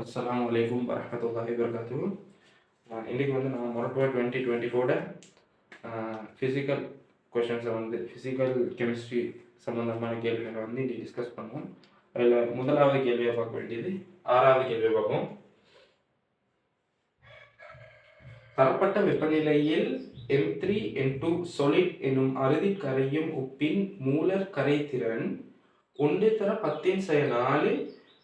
அஸ்ஸலாமு அலைக்கும் வரஹ்மத்துல்லாஹி வபரகாத்துஹு. இன்றைக்கி வந்து நான் மொரட்டோ 2024 ஃபிசிக்கல் கொஷின்ஸை வந்து ஃபிசிக்கல் கெமிஸ்ட்ரி சம்மந்தமான கேள்விகளை வந்து இன்றைக்கி டிஸ்கஸ் பண்ணுவோம். அதில் முதலாவது கேள்வியை பார்க்க வேண்டியது 6வது கேள்வியை பார்ப்போம். தரப்பட்ட வெப்பநிலையில் M3N2 solid எனும் அறுதிக் கரையும் உப்பின் மூலர் கரைதிறன் 1/10⁴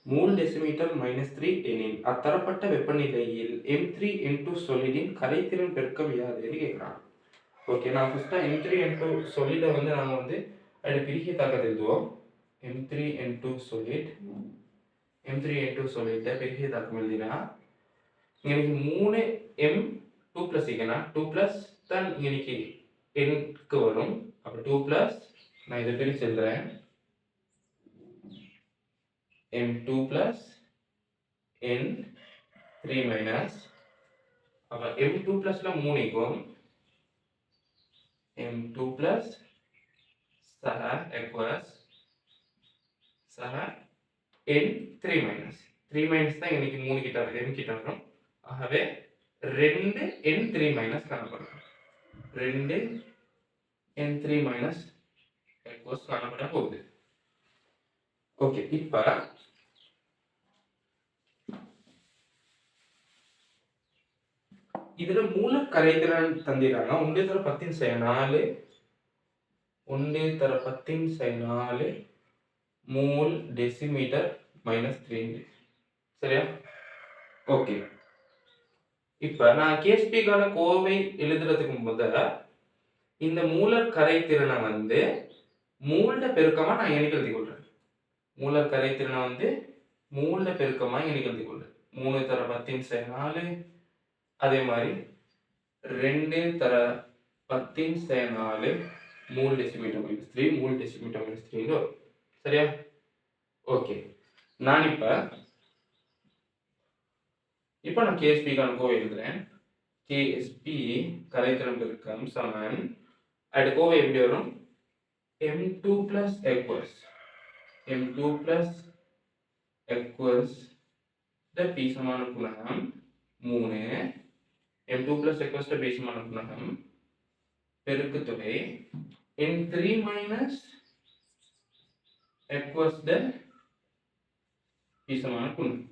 மூல் டெசிமீட்டர் -3 எனில் அத்தரப்பட்ட வெப்பநிலையில் M3N2 solidiன் கரைதிறன் பெருக்கம் யாதுன்னு கேட்குறாங்க. ஓகே, நான் ஃபஸ்ட்டாக M3N2 solid வந்து நாங்கள் வந்து அதில் பிரிக்க தாக்கத்தை எழுதுவோம். M3N2 solid பெருகிய தாக்கம் எழுதினா இன்னைக்கு 3 M2 + ஈக்கனா 2+ தான் இன்னைக்கு Nக்கு வரும். அப்போ 2+ நான் இதை பிரித்து எழுதுறேன். M2 + N3- அப்போ M2 +ல 3 ஈக்கும். M2 + சக equals சக N3- 3- தான் இன்னைக்கு 3 கிட்ட N கிட்ட வரும். ஆகவே 2 N3- காணப்படும். 2 N3- equals காணப்பட போகுது. ஓகே, இப்போ இதுல மூலக் கரைதிறன் தந்திராங்க 1/10⁴ 1/10⁴ மூல் டெசிமீட்டர் -3. சரியா? ஓகே, இப்போ நான் கேஸ்பிக்கான கோவை எழுதுறதுக்கு முதல்ல இந்த மூலக் கரைதிறனை வந்து மூல்ட பெருக்கமாக நான் எண்ணிக்கை எழுதி கொள்றேன். மூலக் கரைதிறனை வந்து மூல்ட பெருக்கமாக எண்ணிக்கை எழுதி கொள்றேன். 3/10⁴ அதே மாதிரி 2/10⁴ மூல் டெசிமீட்டர் -3 மூல் டெசிமீட்டர் -3 வரும். சரியா? ஓகே, நான் இப்போ நான் கேஎஸ்பிக்கான கோவை எழுதுறேன். கேஎஸ்பி கரைதிறன் பெருக்கம் சமன் அது கோவை எப்படி வரும்? M2 + equals P சமான குணகம் 3 M2 + equals P சமான குணகம் பெருக்குத்தொகை N3- equals P சமான குணகம்.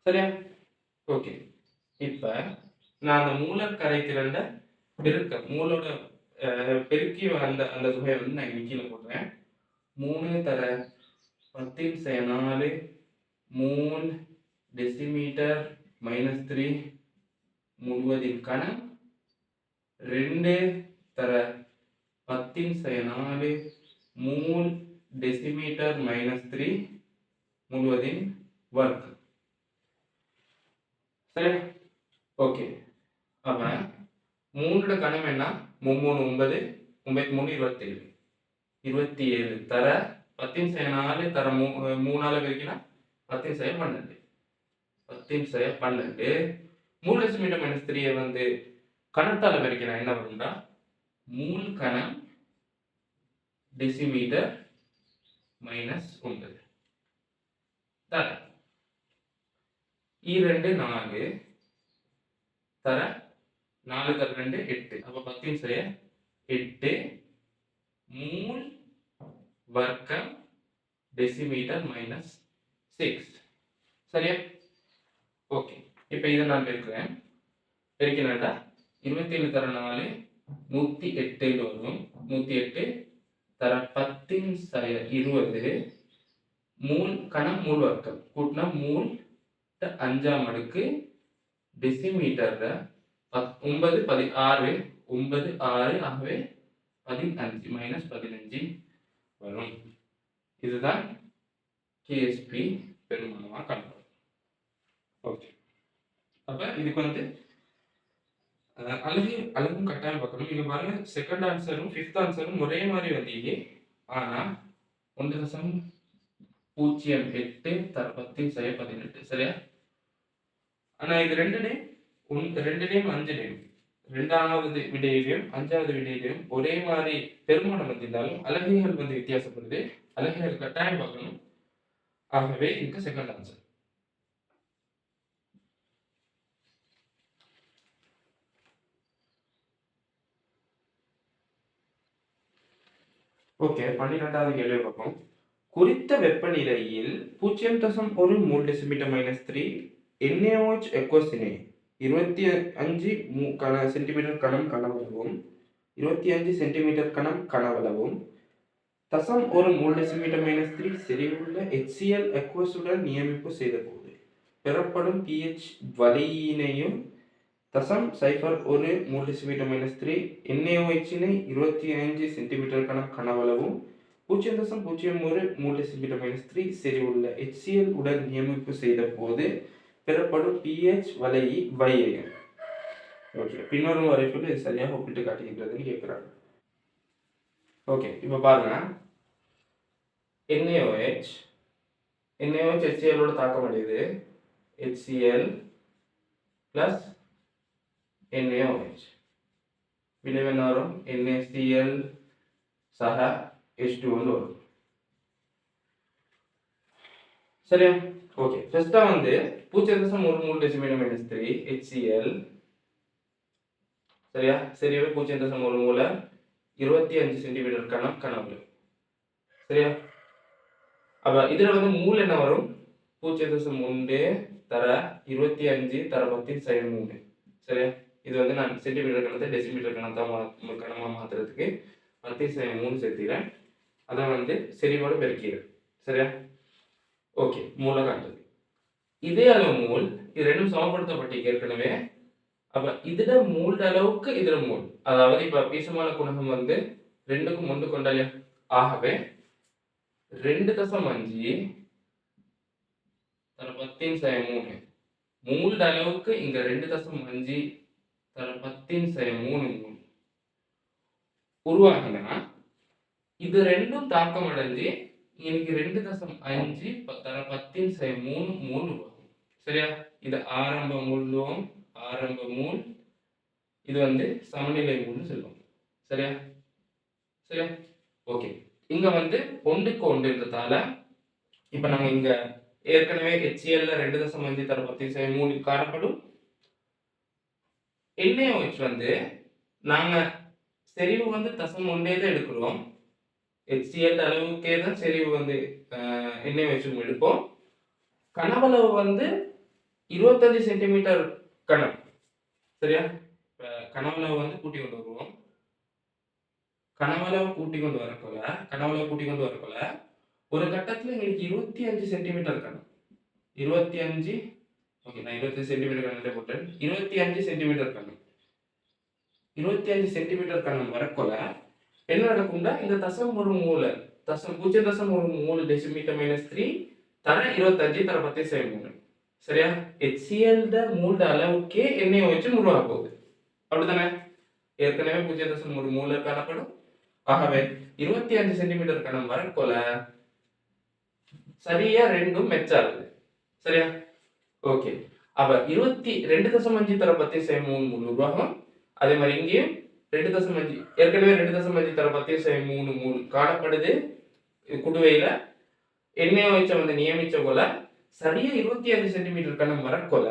சரியா? ஓகே, இப்போ நான் அந்த மூலக் கரைதிறன் பெருக்க மூலோட பெருக்கி அந்த தொகையை வந்து நான் இங்கே கீழே போடுறேன். 3/10⁴ மூல் டெசிமீட்டர் -3 முழுவதின் கணம் 2/10⁴ மூல் டெசிமீட்டர் -3 முழுவதின் வர்க்கம். சரி, ஓகே. அப்ப 3 கணம் என்ன? 3 9 9 3 27 தர 10⁴ தர 3ஆல பெருக்கினா 10⁴ 10⁴ மூல் டெசிமீட்டர் -3 வந்து கணத்தால பெருக்கினா என்ன வரும்னா மூல் கணம் டெசிமீட்டர் -9 தர 2 4 தர 4 தர 2 8. அப்போ 10⁴ 8 மூல் வர்க்கம் டெசிமீட்டர் -6. சரியா? ஓகே, இப்போ இதை நான் பெருக்கிறேன். பெருக்கினாட்டா 27 தர 4 108 வரும். 108 தர 10⁻20 மூல் கணம் மூல் வர்க்கம் கூட்டினா மூல் 5ஆம் அடுக்கு டெசிமீட்டர் 9 16 9 6 ஆகவே 15 -15 வரும். இதுதான் கேஎஸ்பி பெருமானமாக காணப்படும். ஓகே, அப்போ இதுக்கு வந்து அழகும் கட்டாயம் பார்க்கணும். இங்கே பாருங்க, செகண்ட் ஆன்சரும் 5th ஆன்சரும் ஒரே மாதிரி வந்தீங்க. ஆனால் 1.08 தர 10⁻18. சரியா? ஆனால் இது ரெண்டு நேம் 5 நேம் 2வது விடையிலையும் 5வது விடையிலையும் ஒரே மாதிரி பெருமானம் வந்திருந்தாலும் அலகுகள் வந்து வித்தியாசப்படுது. அலகுகள் கட்டாயம் பார்க்கணும். ஆகவே இதுக்கு செகண்ட் ஆன்சர். ஓகே, 12வது கேள்வி பார்ப்போம். குறித்த வெப்பநிலையில் 0.1 மூல் டெசிமீட்டர் -3 NaOH எக்கோசினை 25 சென்டிமீட்டர் கனம் கனவளவும் 25 சென்டிமீட்டர் கனம் கனவளவும் 0.1 மூல் டெசிமீட்டர் -3 செறிவுள்ள HCl எக்வஸுடன் நியமிப்பு செய்த போது பெறப்படும் pH வலியினையும் 0.01 மூல் டெசிமீட்டர் -3 NaOH-னை 25 சென்டிமீட்டர் கனம் கனவளவும் 0.01 மூல் டெசிமீட்டர் -3 செறிவுள்ள HCl உடன் நியமிப்பு செய்த போது பெறப்படும் pH வலியையும். ஓகே, பின்வரும் வரைப்பில் இது சரியாக ஒப்பிட்டு காட்டுகின்றதுன்னு கேட்குறாங்க. ஓகே, இப்போ பாருங்க, NaOH HCl ஓட தாக்கம் அடையுது. HCl plus NaOH விளைவு என்ன வரும்? NaCl சக H2 வந்து வரும். சரியா? ஓகே, ஃபர்ஸ்டா வந்து 0.1 மூல் டெசிமீட்டர் -3 HCl சரியா, சரியாவே 0.1 மூல 25 சென்டிமீட்டர் கனம் கனவு. சரியா, அப்ப இதுல வந்து மூல் என்ன வரும்? 0.1 தர 25 தர 10^3. சரியா, இது வந்து நான் சென்டிமீட்டர் கணத்தை டெசிமீட்டர் கணமா மாத்துறதுக்கு 10^3 சேர்த்துக்கிறேன். அதை வந்து செறிவோட பெருக்கிறேன். சரியா, ஓகே, மூல காட்டுது. இதே அளவு மூல், இது ரெண்டும் சமப்படுத்தப்பட்டு ஏற்கனவே. அப்ப இதுல மூல் அளவுக்கு இதுல மூல், அதாவது இப்ப பீசமான குணகம் வந்து 2க்கும் 1 கொண்டாலியா, ஆகவே 2.5 தர 10^3 மூல் அளவுக்கு இங்க 2.5 தர 10^3 மூல் உருவாகினா இது ரெண்டும் தாக்கம் அடைஞ்சு எனக்கு 2.5 தர 10^3 மூல் உருவாகும். சரியா, இது ஆரம்ப மூல், இது வந்து சமநிலை மூல்னு சொல்லுவோம். சரியா, சரியா, ஓகே. இங்க வந்து 1க்கு 1ன்றதால இப்ப நம்ம இங்க ஏற்கனவே HCl 2.5 தர 10^3 காணப்படும். NaOH வந்து நாங்க செறிவு வந்து 0.1 தான் எடுக்கிறோம். HCl அளவுக்கே தான் செறிவு வந்து NaOH எடுப்போம். கனவளவு வந்து 25 சென்டிமீட்டர் கனம். சரியா, கனவளவு வந்து கூட்டி கொண்டு வருவோம். கனவளவு கூட்டி கொண்டு வரக்குள்ள ஒரு கட்டத்துல எங்களுக்கு 25 சென்டிமீட்டர் கனம், 25, ஓகே, நான் 25 சென்டிமீட்டர் கனத்தை போட்டேன். 25 சென்டிமீட்டர் கனம், 25 சென்டிமீட்டர் கனம் வரக்குள்ள என்ன நடக்கும்னா, இந்த 0.1 மூல் டெசிமீட்டர் -3 தர 25 தர 10^3. சரியா, HCl மூல் அளவுக்கே NaOH உருவாக போகுது. அப்படித்தானே, ஏற்கனவே 0.1 மூல காணப்படும். ஆகவே 25 சென்டிமீட்டர் கனம் வரக்குள்ள சரியா ரெண்டும் மெச் ஆகுது. சரியா, ஓகே. அப்ப 2.5 தர 10^3 மூல் உருவாகும். அதே மாதிரி இங்கேயும் 2.5, ஏற்கனவே 2.5 தர 10^3 மூல் காணப்படுது. குடுவையில NaOH வந்து நியமிச்ச போல சரியா 25 சென்டிமீட்டர் கனம் வரக்குள்ள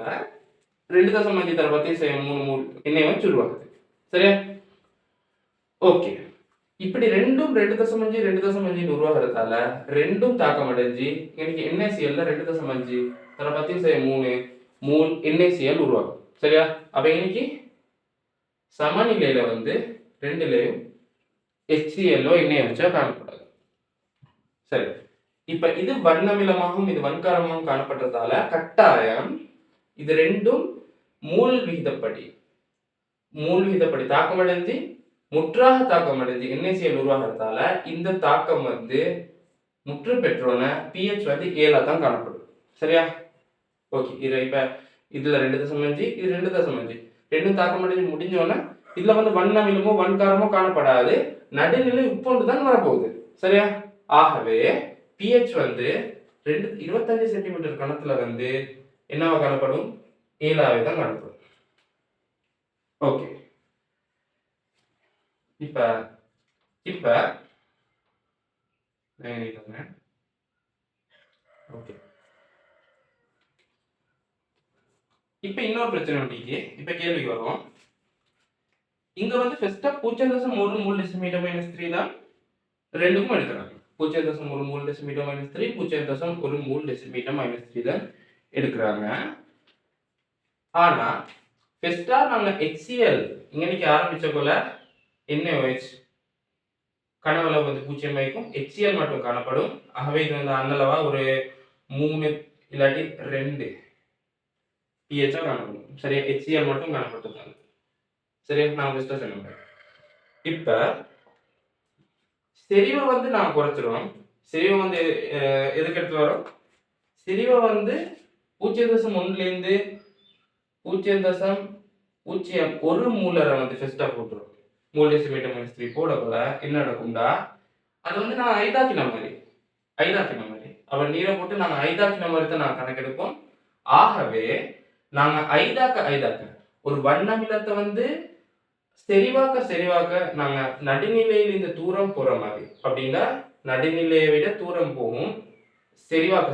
2.5 தர 10^3 மூல் NaOH உருவாகுது. சரியா, ஓகே. இப்படி ரெண்டும் 2.5 உருவாகிறதால ரெண்டும் தாக்கம் அடைஞ்சு எனக்கு NaCl 2.5 தர 10^3 மூல் NaCl உருவாகும். சரியா, அப்ப இன்னைக்கு சமநிலையில வந்து ரெண்டுலயும் HCl NaOH காணப்படாது. சரி, இப்ப இது வண்ணமிலமாகவும் இது வன்காரமாகவும் காணப்பட்டதால கட்டாயம் இது ரெண்டும் மூல் விகிதப்படி தாக்கம் அடைஞ்சு முற்றாக தாக்கம் அடைஞ்சு NaCl உருவாகிறதால இந்த தாக்கம் வந்து முற்று பெற்றோன pH வந்து 7 தான் காணப்படும். சரியா, ஓகே. இப்ப இதுல 2.5 இது 2.5 ரெண்டும் தாக்கம் அடைஞ்சு முடிஞ்சோன்னா இதுல வந்து வண்ணமிலமோ வன்காரமோ காணப்படாது, நடுநிலை உப்பொன்று தான் வரப்போகுது. சரியா, ஆகவே pH வந்து 25 சென்டிமீட்டர் கணத்துல வந்து என்னவா காணப்படும்? 7ஆவே தான் காணப்படும். ஓகே, இப்ப ஓகே, இப்ப இன்னொரு பிரச்சனை வந்துச்சு. இப்ப கேள்விக்கு வரும். இங்க வந்து ஃபர்ஸ்டா 0.1 மூல் டெசிமீட்டர் -3 தான் ரெண்டுக்கும் எடுக்கிறாங்க. 0.13 டெசிமீட்டர் மைனஸ் 3, 0.13 டெசிமீட்டர் மைனஸ் 3 தான் எடுக்கிறாங்க. ஆனா ஃபர்ஸ்டா நாங்க HCl இன்னைக்கு ஆரம்பிச்ச போல NaOH கனவளவு வந்து 0 ஆயிக்கும். HCl மட்டும் காணப்படும். ஆகவே இது வந்து அன்னளவா ஒரு 3 இல்லாட்டி 2 pH காணப்படும். சரியா? HCl மட்டும் காணப்பட்டதால. சரியா? நான் ஃபர்ஸ்டா சொன்னேன். இப்ப செறிவை வந்து நான் குறைச்சிருவோம். செறிவை வந்து எதுக்கு எடுத்து வரோம்? செறிவை வந்து 0.1லேருந்து 0.01 மூலரை வந்து ஃபர்ஸ்டா போட்டுரும். மூல் டெசிமீட்டர் மைனஸ் 3 போடக்குள்ள என்ன நடக்கும்டா, அது வந்து நான் ஐதாக்கின மாதிரி. அப்ப நீரை போட்டு நாங்க ஐதாக்கின மாதிரி தான் நான் கணக்கெடுப்போம். ஆகவே நாங்க ஐதாக்க ஒரு வண்ணமிலத்தை வந்து செறிவாக்க நாங்க நடுநிலையில் இந்த தூரம் போற மாதிரி. அப்படின்னா நடுநிலையை விட தூரம் போகும். செறிவாக்க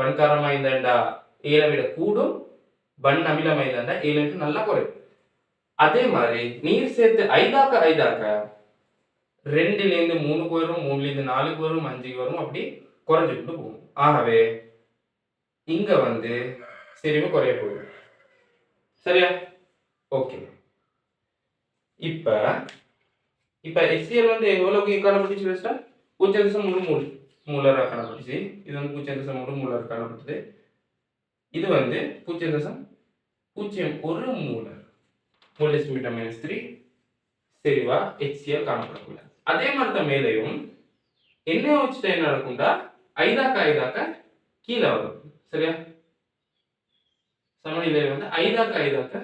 வன்காரமா இருந்தா 7 விட கூடும். வன் அமிலமா இருந்தா 7 நல்லா குறையும். அதே மாதிரி நீர் சேர்த்து ஐதாக்க 2லேருந்து 3க்கு வரும், 3லேருந்து 4க்கு வரும், 5க்கு வரும், அப்படி குறைஞ்சுக்கிட்டு போகும். ஆகவே இங்க வந்து செறிவு குறைய போகுது. சரியா? ஓகே. இப்ப HCl வந்து எவ்வளவுக்கு காணப்பட்டுச்சு ஃபர்ஸ்டா? 0.3 மூலரா காணப்பட்டுச்சு. இது வந்து 0.3 மூலரா காணப்பட்டது. இது வந்து 0.01 மூலர். மூல் decimetre minus 3 செறிவா HCl காணப்படக்கூடாது. அதே மாதிரி தான் மேலேயும் NaOH என்ன நடக்கும்டா, ஐதாக்க கீழே வரும். சரியா? சமநிலையில வந்து ஐதாக்க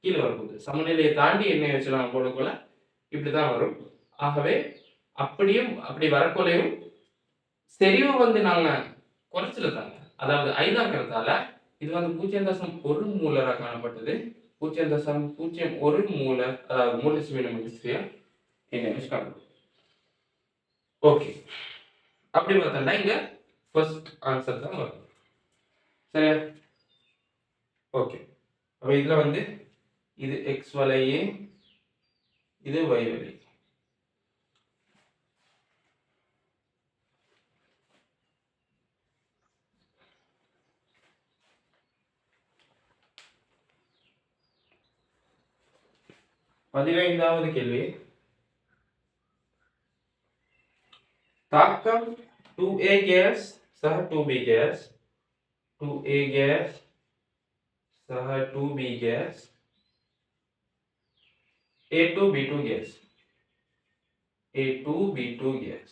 கீழே வரும்போது சமநிலையை தாண்டி NaOH நாங்கள் போடக்குள்ள இப்படிதான் வரும். ஆகவே அப்படி வரக்குள்ளையும் செறிவு வந்து நாங்க குறைச்சிருந்தாங்க. அதாவது ஐதாக்கிறதால இது வந்து 0.1 மூலரா காணப்பட்டது. 0.01 மூலர், அதாவது மூல் டெசிமீட்டர் மைனஸ் 3 NaOH காணப்படும். ஓகே. அப்படி பார்த்தா இங்க ஃபர்ஸ்ட் ஆன்சர் தான் வரும். சரியா? ஓகே. அப்ப இதுல வந்து இது X வலை A, இது Y வலை. பதினைந்தாவது கேள்வி. தாக்கம் 2A கேஸ் சக 2B கேஸ், 2A கேஸ் सह 2B gas, A2B2 gas, A2B2 gas.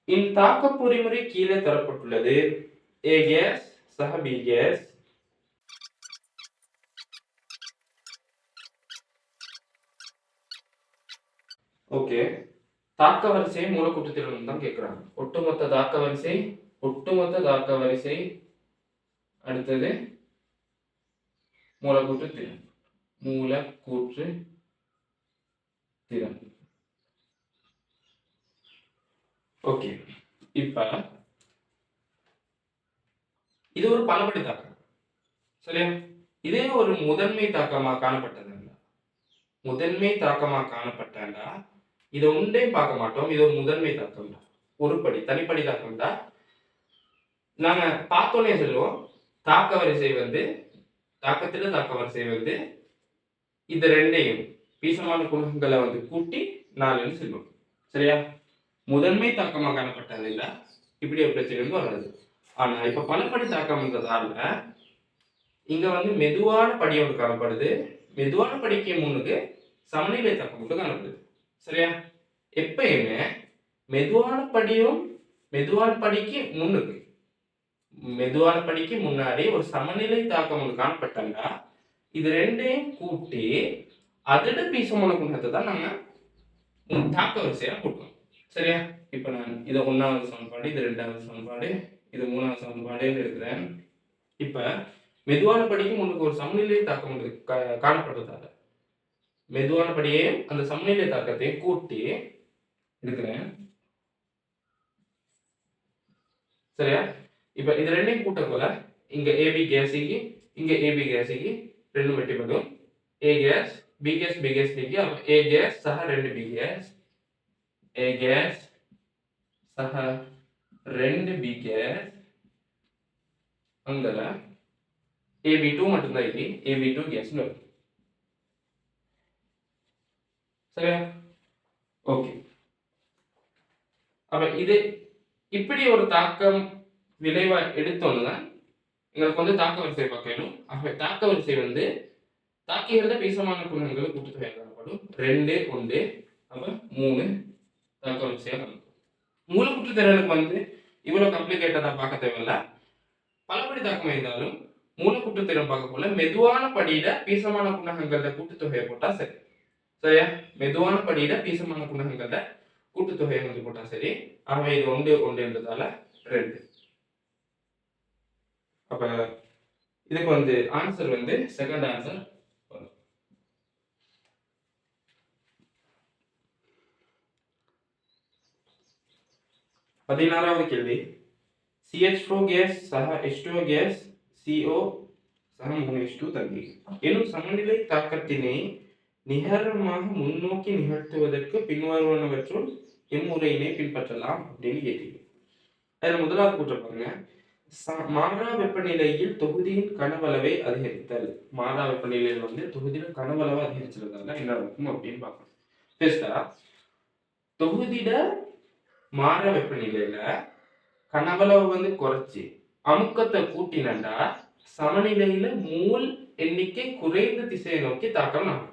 இந்த தாக்க பொறிமுறை கீழே தரப்பட்டுள்ளது. A கேஸ் சக B கேஸ். ஓகே. தாக்க வரிசை மூலக்கூற்று திறன் தான் கேக்குறாங்க. ஒட்டுமொத்த தாக்க வரிசை அடுத்தது மூலக்கூற்று திறன். ஓகே. இப்ப இது ஒரு பலபடி தாக்கம். சரியா? இதே ஒரு முதன்மை தாக்கமா காணப்பட்டா இதை ஒன்றே பார்க்க மாட்டோம். இது ஒரு முதன்மை தாக்கம் தான். ஒரு படி தனிப்படி தாக்கம் தான். நாங்க பார்த்தோன்னே சொல்லுவோம், தாக்க வரிசை வந்து இது ரெண்டையும் பீசமான குணங்களை வந்து கூட்டி 4ன்னு சொல்லுவோம். சரியா? முதன்மை தாக்கமா காணப்பட்டது இல்ல, இப்படி ஒரு பிரச்சனை வராது. ஆனா இப்ப பலப்படி தாக்கம்ன்றதால இங்க வந்து மெதுவான படி ஒன்று காணப்படுது. மெதுவான படிக்கு முன்னுக்கு சமநிலை தாக்கம் மட்டும் காணப்படுது. சரியா? எப்பயுமே மெதுவான படிக்கு முன்னாடி ஒரு சமநிலை தாக்கம் ஒன்று காணப்பட்டா இது ரெண்டையும் கூட்டி அதோட பீசமான குணத்தை தான் நாங்க தாக்க வரிசையா கூட்டணும். சரியா? இப்ப நான் இதை 1வது சமன்பாடு, இது 2வது சமன்பாடு, இது 3வது சமன்பாடுன்னு எடுக்கிறேன். இப்ப மெதுவான படிக்கு முன்னுக்கு ஒரு சமநிலை தாக்கம் காணப்படுறதால மெதுவான படியே அந்த சமநிலை தாக்கத்தை கூட்டி எடுக்கிறேன். சரியா? இப்ப இது ரெண்டையும் கூட்ட போல இங்க AB கேஸிக்கு இங்க AB கேஸிக்கு ரெண்டும் வெட்டிப்படும். A கேஸ் B gas நீக்கி அப்ப A gas சහ 2 B gas A gas சහ 2 B gas அங்கல AB2 மட்டும் தான் ಇಲ್ಲಿ AB2 gas வரும். சரியா? ஓகே. அப்ப இது இப்படி ஒரு தாக்கம் விளைவா எடுத்தோம்னா உங்களுக்கு வந்து தாக்க வரிசை பார்க்கணும். ஆக தாக்க வரிசை வந்து தாக்கிகள பீசமான குணங்களை கூட்டுத்தொகை காணப்படும். 2 1 அப்ப 3 தாக்க வரிசையா காணப்படும். மூலக்கூற்று திறனுக்கு வந்து இவ்வளவு காம்ப்ளிகேட்டடா பார்க்க தேவையில்ல. பலபடி தாக்கம் இருந்தாலும் மூலக்கூற்று திறன் பார்க்க போல மெதுவான படியில பீசமான குணகங்கள கூட்டுத்தொகையை போட்டா சரி. சரியா? மெதுவான படியில பீசமான குணகங்கள கூட்டுத்தொகையை வந்து போட்டா சரி. ஆகவே இது 1 1ன்றதால 2. அப்ப இதுக்கு வந்து ஆன்சர் வந்து செகண்ட் ஆன்சர் வரும். 16வது கேள்வி CH4 கேஸ் சக H2O கேஸ் CO சக 3H2 தங்கி எனும் சமநிலை தாக்கத்தினை நிகரமாக முன்னோக்கி நிகழ்த்துவதற்கு பின்வருவனவற்றுள் எம்முறையினை பின்பற்றலாம் அப்படின்னு கேட்டீங்க. அதுல முதலாவது கூற்று பாருங்க, மாறா வெப்பநிலையில் தொகுதியின் கனவளவை அதிகரித்தல். மாறா வெப்பநிலையில் வந்து தொகுதியின் கனவளவை அதிகரிச்சதால என்ன நடக்கும் அப்படின்னு பார்க்கணும். ஃபர்ஸ்டா தொகுதியில மாற வெப்பநிலையில கனவளவை வந்து குறைச்சி அமுக்கத்தை கூட்டினண்டா சமநிலையில மூல் எண்ணிக்கை குறைந்த திசையை நோக்கி தாக்கம் ஆகும்.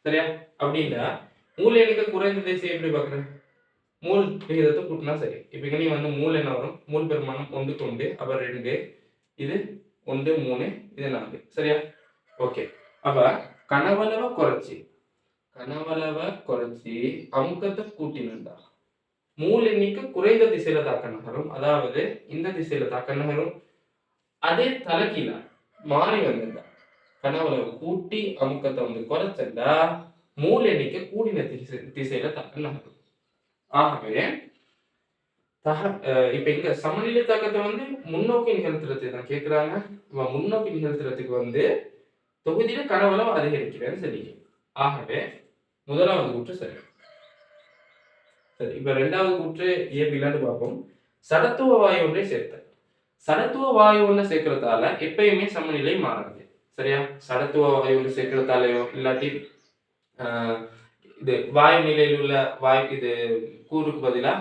சரியா? அப்படின்னா மூல் எண்ணிக்கை குறைந்த திசை எப்படி பாக்குறேன்? மூல் விகிதத்தை கூட்டினா சரி. இப்ப நீ வந்து மூல் என்ன வரும்? மூல் பெருமானம் 1 1 அப்ப 2 இது 1 3 இது 4. சரியா? ஓகே. அப்ப கனவளவை குறைச்சி அமுக்கத்தை கூட்டினண்டா மூல் எண்ணிக்கை குறைந்த திசையில தாக்க நகரும். அதாவது இந்த திசையில தாக்க நகரும். அதே தலைகீழ மாறி வந்திருந்தா கனவளவை கூட்டி அமுக்கத்தை வந்து குறைச்சா மூல் எண்ணிக்கை கூடின திசையில தாக்க நகரும். ஆகவே இப்ப இங்க சமநிலை தாக்கத்தை வந்து முன்னோக்கி நிகழ்த்துறது தான் கேட்கிறாங்க. முன்னோக்கி நிகழ்த்துறதுக்கு வந்து தொகுதியில கனவளவு அதிகரிக்கிறேன்னு சொல்லி. ஆகவே முதலாவது கூற்று சரி. சரி, இப்ப இரண்டாவது கூற்று ஏபிலான்னு பார்ப்போம். சடத்துவ வாயு ஒன்றை சேர்த்தல். சடத்துவ வாயு ஒன்றை சேர்க்கிறதால எப்பயுமே சமநிலை மாறாது. சரியா? சடத்துவ வாயு ஒன்று சேர்க்கிறதாலையோ இல்லாட்டி இது வாயு நிலையில் உள்ள இது கூறுக்கு பதிலா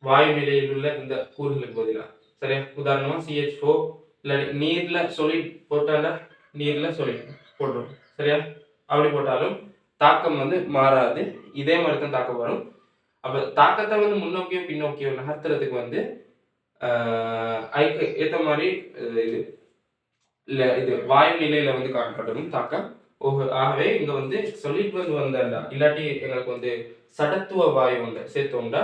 வாயு நிலையில் உள்ள இந்த கூறுகளுக்கு பதிலா. சரியா? உதாரணமா CH4 இல்ல நீர்ல solid போட்டால நீர்ல solid போடுறோம். சரியா? அப்படி போட்டாலும் தாக்கம் வந்து மாறாது. இதே மாதிரி தான் தாக்கம் வரும். அப்ப தாக்கத்தை வந்து முன்னோக்கியோ பின்னோக்கியோ நகர்த்துறதுக்கு வந்து ஏத்த மாதிரி இது வாயு நிலையில வந்து காணப்படும் தாக்கம். ஆகவே இங்க வந்து solid வந்து வந்தா இல்லாட்டி எங்களுக்கு வந்து சடத்துவ வாயு வந்து சேர்த்தோம்டா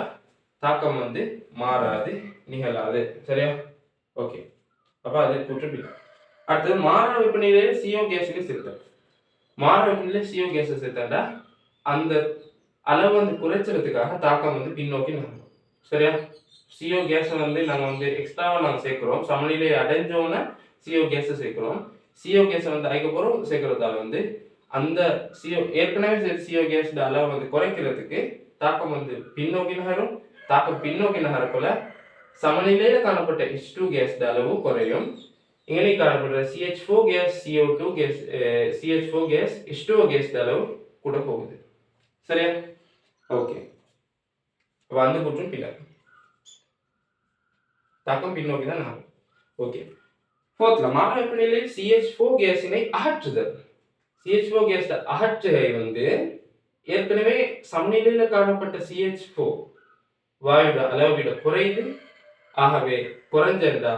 தாக்கம் வந்து மாறாது, நிகழாது. சரியா? ஓகே. அப்ப அதை கூற்று. அடுத்தது மாறா வெப்பநிலையில CO கேஸுக்கு சேர்த்தல். மாறா வெப்பநிலையில CO கேஸை சேர்த்தாண்டா அந்த அளவு வந்து குறைச்சறதுக்காக தாக்கம் வந்து பின்னோக்கி நகரும். சரியா? CO கேஸை வந்து நாங்க வந்து எக்ஸ்ட்ராவா நாங்க சேர்க்கிறோம். சமநிலை அடைஞ்சோன்னு CO கேஸை சேர்க்கிறோம். CO கேஸை வந்து அதுக்கப்புறம் சேர்க்கறதால வந்து அந்த CO ஏற்கனவே CO கேஸ் அளவு வந்து குறைக்கிறதுக்கு தாக்கம் வந்து பின்னோக்கி நகரும். தாக்கம் பின்னோக்கி நகரக்குள்ள சமநிலையில காணப்பட்ட H2 கேஸ் அளவு குறையும். இங்கே காணப்படுற CH4 gas CO2 gas CH4 gas H2O gas அளவு கூட போகுது. சரியா? ஓகே. வந்து கூற்றும் பின்ன தாக்கம் பின்னோக்கி தான் நகரும். ஓகே. ஃபோர்த்ல மாறா வெப்பநிலையில் CH4 கேஸினை அகற்றுதல். CH4 கேஸ் அகற்றுகை வந்து ஏற்கனவே சமநிலையில காணப்பட்ட CH4 வாயுட அளவை விட குறைந்து, ஆகவே குறைஞ்சா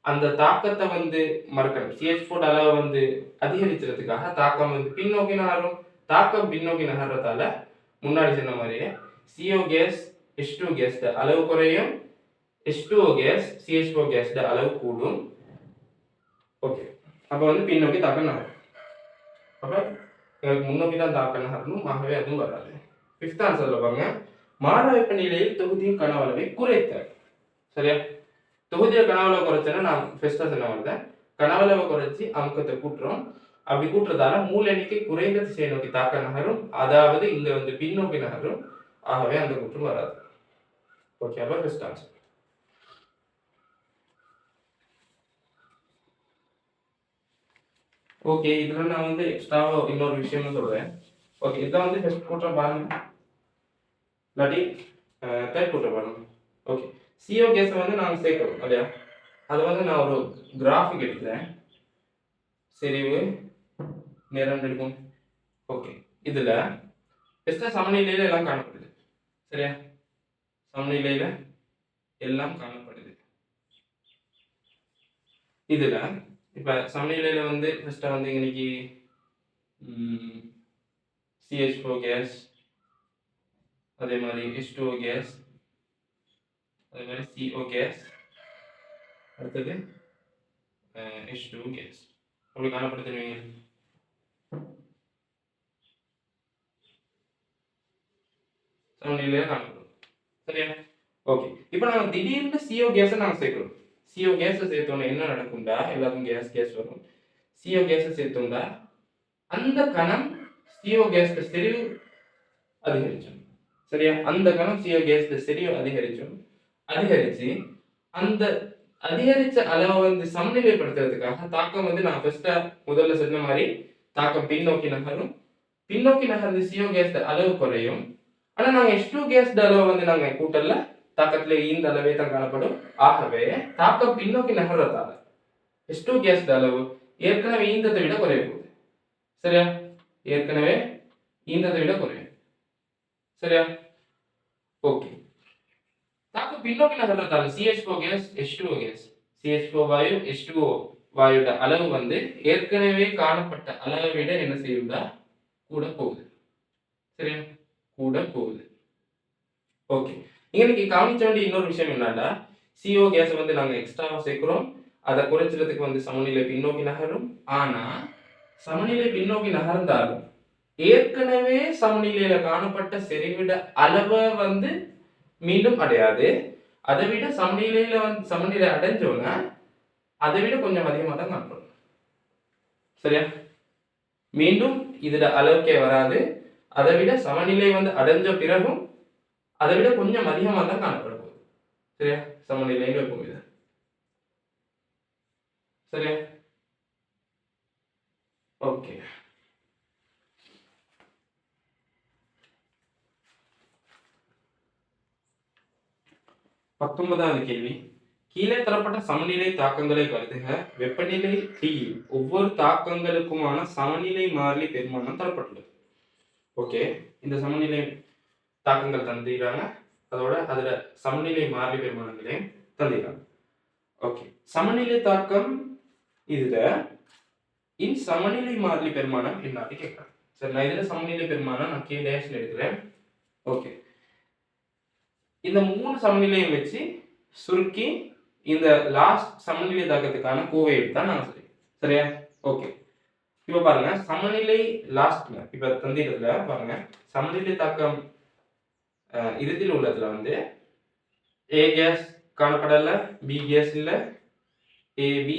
அந்த தாக்கத்தை வந்து மறக்கணும். CH4 அளவை வந்து அதிகரிக்கிறதுக்காக தாக்கம் வந்து பின்னோக்கி நகரும். தாக்கம் பின்னோக்கி நகர்றதால முன்னாடி சொன்ன மாதிரியே CO கேஸ் H2 கேஸ் அளவு குறையும். H2O கேஸ் CH4 கேஸ் அளவு கூடும். ஓகே. அப்ப வந்து பின்னோக்கி தாக்கம் நகரும். அப்ப முன்னோக்கி தான் தாக்கம் நகரணும். ஆகவே அதுவும் வராது. 5th ஆன்சர்ல பாருங்க, மாறா வெப்பநிலையில் தொகுதியின் கனவளவை குறைத்தல். சரியா? தொகுதியில கனவளவை குறைச்சேன்னா நான் ஃபர்ஸ்டா சொன்ன மாதிரி கனவளவை குறைச்சி அமுக்கத்தை கூட்டுறோம். அப்படி கூட்டுறதால மூல எண்ணிக்கை குறைந்த திசையை நோக்கி தாக்க நகரும், அதாவது இங்க வந்து பின்னோக்கி நகரும். ஆகவே அந்த கூற்று வராது. ஓகே, அப்ப பெஸ்ட் ஆன்சர். ஓகே, இதுல நான் வந்து எக்ஸ்ட்ராவா இன்னொரு விஷயமும் சொல்றேன். ஓகே, இதான் வந்து ஃபர்ஸ்ட் கூற்றம் பாருங்க, இல்லாட்டி தேர்ட் கூற்றம் பாருங்க. ஓகே, CO கேஸை வந்து நாங்கள் சேர்க்கிறோம் இல்லையா, அதை வந்து நான் ஒரு கிராஃபிக் எடுக்கிறேன். செறிவு நேரம் எடுக்கும். ஓகே, இதுல பெஸ்ட்டாக சமநிலையில எல்லாம் காணப்படுது. சரியா, சமநிலையில எல்லாம் காணப்படுது. இதுல இப்ப சமநிலையில வந்து ஃபர்ஸ்டா வந்து இன்னைக்கு CH4 கேஸ், அதே மாதிரி H2O கேஸ், அதே மாதிரி CO கேஸ், அடுத்தது H2 கேஸ் அப்படி காணப்படுத்துவீங்க. சமநிலையில காணப்படும். சரியா, ஓகே. இப்போ நாங்கள் திடீர்னு CO கேஸை நாங்கள் சேர்க்கிறோம். CO கேஸை சேர்த்தோன்னா என்ன நடக்கும்டா, எல்லாருக்கும் கேஸ் வரும். CO கேஸை சேர்த்தோம்டா அந்த கணம் CO கேஸ் செறிவு அதிகரிச்சோம். சரியா, அந்த கணம் CO கேஸ் செறிவு அதிகரிச்சு அந்த அதிகரிச்ச அளவை வந்து சமநிலைப்படுத்துறதுக்காக தாக்கம் வந்து நான் ஃபர்ஸ்டா முதல்ல சொன்ன மாதிரி தாக்கம் பின்னோக்கி நகரும். பின்னோக்கி நகர்ந்து CO கேஸ் அளவு குறையும். ஆனா நாங்க H2 கேஸ் அளவு வந்து நாங்க கூட்டல்ல, தாக்கத்துல இந்த அளவே தான் காணப்படும். ஆகவே தாக்கம் பின்னோக்கி நகர்றதால H2 கேஸ் அளவு ஏற்கனவே ஈந்தத்தை விட குறைய போகுது. சரியா, ஏற்கனவே ஈந்தத்தை விட குறையும். சரியா, ஓகே. தாக்கம் பின்னோக்கி நகர்றதால CH4 gas H2O case, CH4 வாயு H2O வாயுட அளவு வந்து ஏற்கனவே காணப்பட்ட அளவை விட என்ன செய்யும்டா, கூட போகுது. சரியா, கூட போகுது. ஓகே, இன்னைக்கு கவனிச்ச வேண்டிய இன்னொரு விஷயம் என்னன்னா, CO கேஸை வந்து நாங்க எக்ஸ்ட்ராவா சேர்க்கிறோம், அதை குறைச்சிறதுக்கு வந்து சமநிலை பின்னோக்கி நகரும். ஆனா சமநிலை பின்னோக்கி நகர்ந்தாலும் ஏற்கனவே சமநிலையில காணப்பட்ட செறிவிட அளவை வந்து மீண்டும் அடையாது. அதை விட சமநிலையில வந்து சமநிலை அடைஞ்சோன்னா அதை விட கொஞ்சம் அதிகமாக தான் காணப்படும். சரியா, மீண்டும் இதுல அளவுக்கே வராது. அதை விட சமநிலை வந்து அடைஞ்ச பிறகும் அதை விட கொஞ்சம் அதிகமாக தான் காணப்படும். சரியா, சமநிலையில் இருக்கும் இது. சரியா, ஓகே. பத்தொன்பதாவது கேள்வி, கீழே தரப்பட்ட சமநிலை தாக்கங்களை கருதுக. வெப்பநிலை T ஒவ்வொரு தாக்கங்களுக்குமான சமநிலை மாறிலி பெருமானம் தரப்பட்டுள்ளது. ஓகே, இந்த சமநிலை தாக்கங்கள் தந்திருக்காங்க, அதோட அதுல சமநிலை மாறிலி பெருமானங்களையும் தந்திருக்காங்க. ஓகே, சமநிலை தாக்கம் இதுல சமநிலை மாறிலி பெருமானம் என்னன்னு கேட்கறாங்க. சரி, நான் இதுல சமநிலை பெருமானம் நான் K டேஷ்ல எடுக்கிறேன். ஓகே, இந்த மூணு சமநிலையும் வச்சு சுருக்கி இந்த லாஸ்ட் சமநிலை தாக்கத்துக்கான கோவை எடுத்தா நான் சரி. சரியா, ஓகே. இப்ப பாருங்க, சமநிலை லாஸ்ட்ல இப்ப தந்திரத்துல பாருங்க, சமநிலை தாக்கம் இறுதியில் உள்ளதுல வந்து A கேஸ் காணப்படல, B கேஸ் இல்ல, AB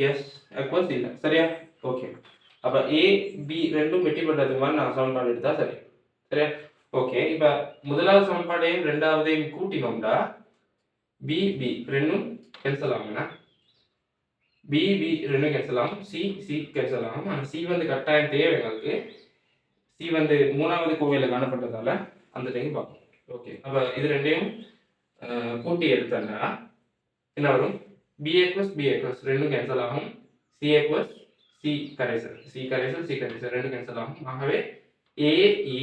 கேஸ் அக்வஸ் இல்ல. சரியா, ஓகே. அப்ப A B ரெண்டும் வெட்டி பண்றது மாதிரி நான் சமன்பாடு எடுத்தா சரி. சரியா, ஓகே. இப்ப முதலாவது சமன்பாடையும் ரெண்டாவதையும் கூட்டினோம்டா B B ரெண்டும் கேன்சல் ஆகுங்க. B B ரெண்டும் கேன்சல் ஆகும், C C கேன்சல் ஆகும். ஆனால் C வந்து கட்டாயம் தேவை எங்களுக்கு. C வந்து மூணாவது கோவையில் காணப்பட்டதால அந்த டைம் பார்ப்போம். ஓகே, அப்போ இது ரெண்டையும் கூட்டி எடுத்தோம்னா என்ன வரும், BA + BA+ ரெண்டும் கேன்சல் ஆகும், CA + C கரைசல் ரெண்டும் கேன்சல் ஆகும். ஆகவே AE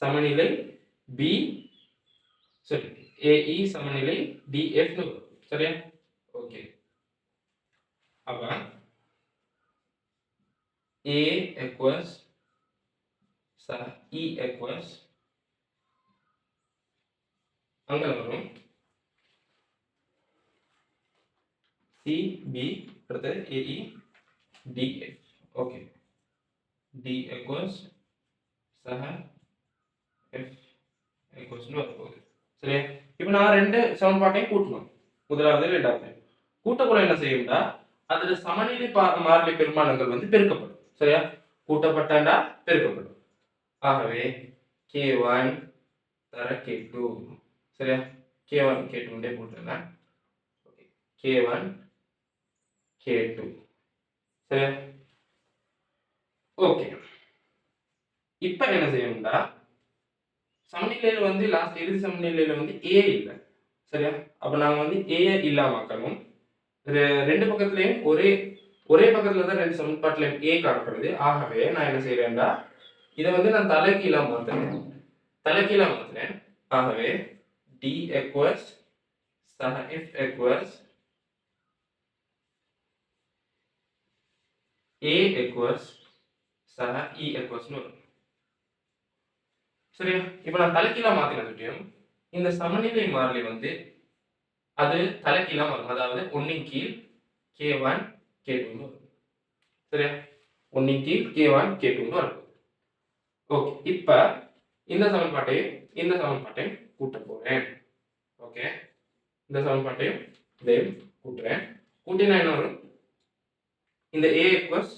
சமநிலை B சரி AE சமநிலை DF னு வரும். சரியா, ஓகே. அப்ப A equals E equals அங்க வரும் CB அடுத்து AE DF. Okay, D equals F equals வரப்போகுது. சரியா, இப்போ நான் ரெண்டு சமன்பாட்டையும் கூட்டணும், முதலாவது ரெண்டாவது. கூட்டக்குள்ள என்ன செய்யும்டா, அதுல சமநிலை மாறிலி பெருமானங்கள் வந்து பெருக்கப்படும். சரியா? கூட்டப்பட்டாண்டா பெருக்கப்படும். ஆகவே K1 தர K2. சரியா? K1 K2 போட்டுருந்தேன். K1 K2. சரியா? ஓகே. இப்ப என்ன செய்யணும்டா, சமநிலையில வந்து லாஸ்ட் இறுதி சமநிலையில வந்து A இல்ல. சரியா? அப்ப நாங்க வந்து A இல்லாமக்கணும். ரெண்டு பக்கத்துலயும் ஒரே பக்கத்துல தான் ரெண்டு சமன்பாட்டுலயும் A காணப்படுது. ஆகவே நான் என்ன செய்யறேன்டா, இதை வந்து நான் தலைகீழா மாத்துறேன். ஆகவே D equals F equals A equals E equals வரும். சரியா? இப்ப நான் தலைகீழா மாத்தினதும் இந்த சமநிலை மாறிலி வந்து அது தலைகீழா வரும். அதாவது 1 இன் கீழ் K1 K2 வரும். சரியா? 1 இன் கீழ் K1 K2 வரும். ஓகே. இப்ப இந்த சமன்பாட்டையும் கூட்ட போறேன். ஓகே. இந்த சமன்பாட்டையும் இதையும் கூட்டுறேன். கூட்டினா என்ன வரும்? இந்த A equals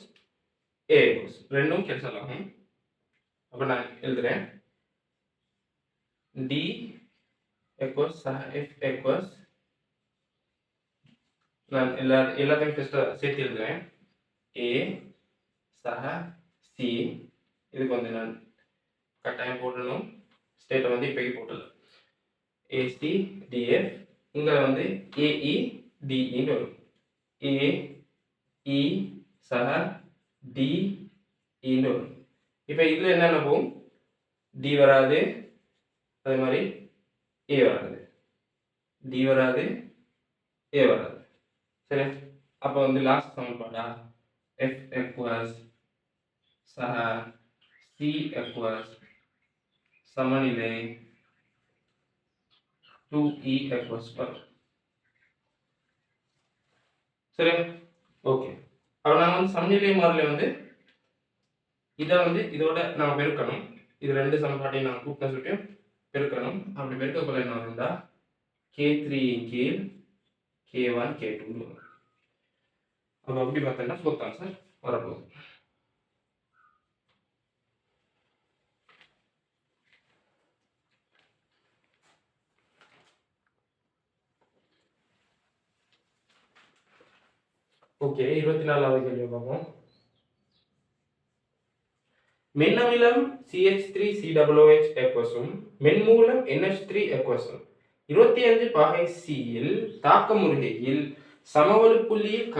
ரெண்டும் கேன்சல் ஆகும். அப்ப நான் எழுதுறேன் D equals F equals நான் எல்லாத்தையும் சேர்த்து எழுதுறேன் A சக C. இதுக்கு வந்து நான் கட்டாயம் போடணும். ஸ்டேட்டை வந்து இப்போக்கி போட்டல AC DF. இங்கே வந்து AE DEன்னு வரும். AE சக DEன்னு வரும். இப்போ இதில் என்னென்ன போகும்? D வராது, அதே மாதிரி A வராது, D வராது, A வராது. சரி, அப்போ வந்து லாஸ்ட் சமன்பாடா F equals சக C equals சமநிலை 2E equals வரும். சரி, ஓகே. அப்போ நான் வந்து சமநிலை மாறிலி வந்து இதை வந்து இதோட நான் பெருக்கணும். இது ரெண்டு சமன்பாட்டையும் நான் கூட்டின சுட்டியும் பெருக்கணும். அப்படி பெருக்கக்குள்ள என்ன வரும்டா, K3 இன் கீழ் K1 K2 வரும். அப்போ அப்படி பார்த்தோம்னா ஃபோர்த் ஆன்சர் வரப்போகுது. ஓகே, 24வது கேள்வி பார்ப்போம். மென்னமிலம் CH3COOH aqueous-உம் மென்மூலம் NH3 aqueous-உம் 25 பாகை C-யில் தாக்கமுறுகையில் சமவெளி புள்ளியில்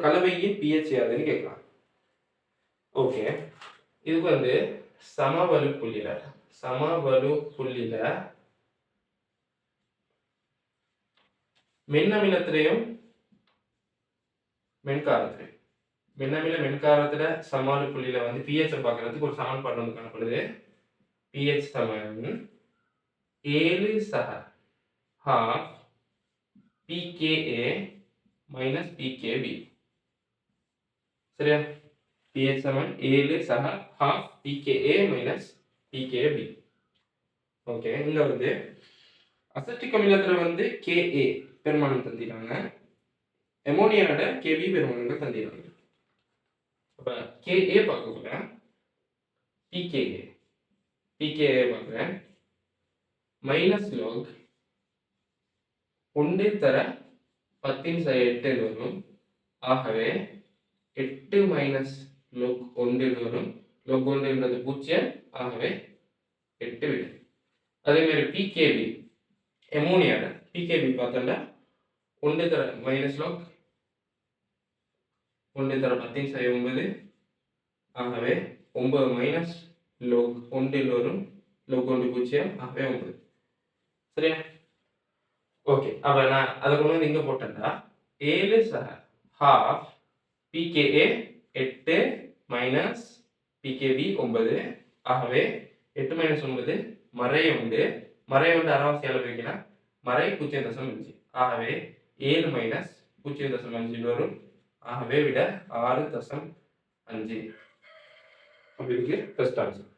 கலவையின் pH யாதுன்னு கேட்கலாம். ஓகே, இதுக்கு வந்து சமவெளி புள்ளியில மென்னமிலத்திலையும் மென்காரத்துல சமவெளி புள்ளியில வந்து pH பார்க்கறதுக்கு ஒரு சமன்பாடு வந்து காணப்படுது. pH சமம் 7 சக half pKa minus pKb. சரியா? pH சமம் 7 சக half pKa minus pKb. Okay, இங்க வந்து அசிட்டிக் அமிலத்துல வந்து Ka பெருமானம் தந்திட்டாங்க, அமோனியாவோட Kb பெருமானங்கள் தந்திட்டாங்க. அப்ப Ka பார்க்க போறேன், pKa பார்க்கிறேன், மைனஸ் log 1 தர 10⁸ வரும். ஆகவே 8 மைனஸ் log 1 வரும். log 1ன்றது 0, ஆகவே 8 விடும். அதே மாதிரி pKb அமோனியாவோட pKb பார்த்தோம்னா 1 தர மைனஸ் log 1 தர 10⁹ ஆகவே 9 மைனஸ் log 1 வரும். log 1 0, ஆகவே 9. சரியா? ஓகே, அப்ப நான் அதை கொண்டு வந்து இங்க போட்டேன்டா 7 சக half pKa 8 மைனஸ் pKb 9, ஆகவே 8 மைனஸ் 9 மறை உண்டு. அறவாசி அளவு வைக்கலாம், மறை 0.5, ஆகவே 7 மைனஸ் 0.5 வரும். ஆகவே விட 6.5. அப்படி இருக்கு ஃபர்ஸ்ட் ஆன்சர்.